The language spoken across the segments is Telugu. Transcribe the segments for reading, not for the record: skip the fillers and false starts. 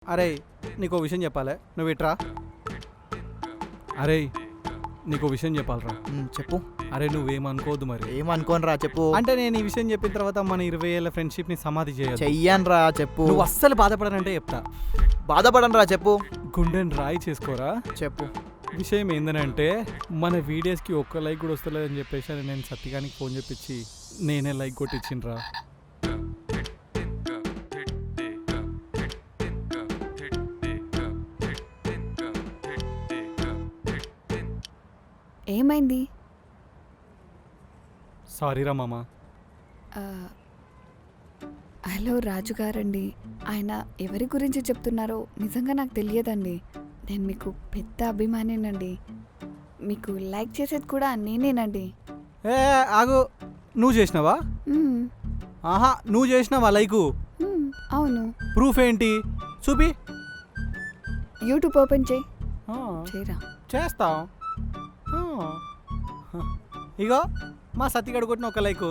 అరే నీకో విషయం చెప్పాలి, నువ్వు ఇట్రా. అరే నీకో విషయం చెప్పాలరా. చెప్పు. అరే నువ్వేమనుకోవద్దు మరి. ఏమనుకోనరా చెప్పు. అంటే నేను ఈ విషయం చెప్పిన తర్వాత మన 20 ఏళ్ళ ఫ్రెండ్షిప్ని సమాధి చేయొద్దు. చెయ్యనురా చెప్పు. నువ్వు అస్సలు బాధపడనంటే చెప్తా. బాధపడనురా చెప్పు. గుండెని రాయి చేసుకోరా. చెప్పు. విషయం ఏంటంటే మన వీడియోస్కి ఒక్క లైక్ కూడా వస్తలేదని చెప్పేసి నేను సత్యగానికి ఫోన్ చెప్పించి నేనే లైక్ కొట్టించినరా. ఏమైంది? సారీరా మామ. హలో రాజుగారండి, ఆయన ఎవరి గురించి చెప్తున్నారో నిజంగా నాకు తెలియదండి. నేను మీకు పెద్ద అభిమానినండి. మీకు లైక్ చేసేది కూడా నేనేనండి. ఏ ఆగు, నువ్వు చేసినావా? మ్మ్. ఆహా, నువ్వు చేసినావా లైకు? మ్మ్, అవును. ప్రూఫ్ ఏంటి చూపి. యూట్యూబ్ ఓపెన్ చేయి. చేయరా? చేస్తాం. ఇగో మా సత్తిగడు కొట్టిన ఒక లైకు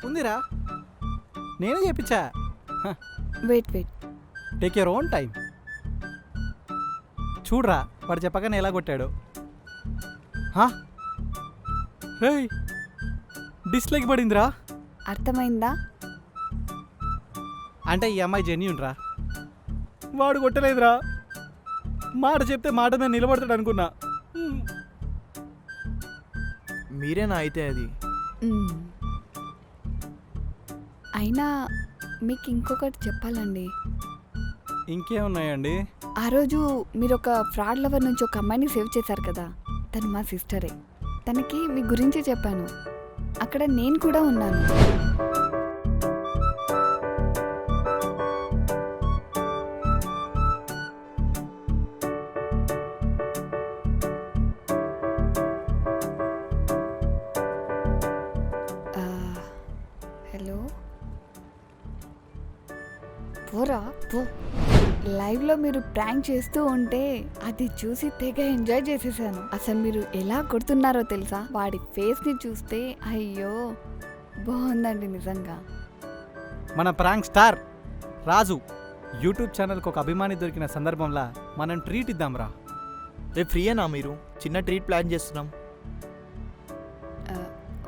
ఉందిరా, నేనే చెప్పించా. Wait take your own time. చూడరా వాడు చెప్పగానే ఎలా కొట్టాడు. రేయ్ డిస్లైక్ పడిందిరా. అర్థమైందా? అంటే ఈ అమ్మాయి జెన్యూన్ రా. వాడు కొట్టలేదురా. మాట చెప్తే మాట మీద నిలబడతాడు అనుకున్నా. మీరేనా అయితే అది? మ్మ్. అయినా మీకు ఇంకొకటి చెప్పాలండి. ఇంకేమున్నాయండి? ఆ రోజు మీరు ఒక ఫ్రాడ్ లవర్ నుంచి ఒక అమ్మాయిని సేవ్ చేశారు కదా, తను మా సిస్టరే. తనకి మీ గురించి చెప్పాను. అక్కడ నేను కూడా ఉన్నాను. హలో, పోరా పో. లైవ్లో మీరు ప్రాంక్ చేస్తూ ఉంటే అది చూసి తెగ ఎంజాయ్ చేసేసాను. అసలు మీరు ఎలా కొడుతున్నారో తెలుసా? వాడి ఫేస్ని చూస్తే అయ్యో బాగుందండి నిజంగా. మన ప్రాంక్ స్టార్ రాజు యూట్యూబ్ ఛానల్కి ఒక అభిమాని దొరికిన సందర్భంలో మనం ట్రీట్ ఇద్దాంరా. రేపు ఫ్రీయేనా మీరు? చిన్న ట్రీట్ ప్లాన్ చేస్తున్నాం.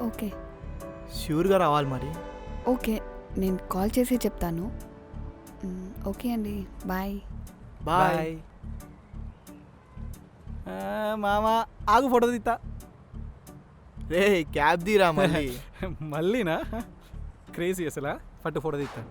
ఓకే ష్యూర్గా రావాలి మరి. ఓకే, నేను కాల్ చేసి చెప్తాను. ఓకే అండి, బాయ్. బాయ్. మామ ఆగు, ఫోటో తీస్తా. రే క్యాబ్ తీరా మళ్ళీ. మళ్ళీనా? క్రేజీ అసలు. పట్టు ఫోటో తీస్తా.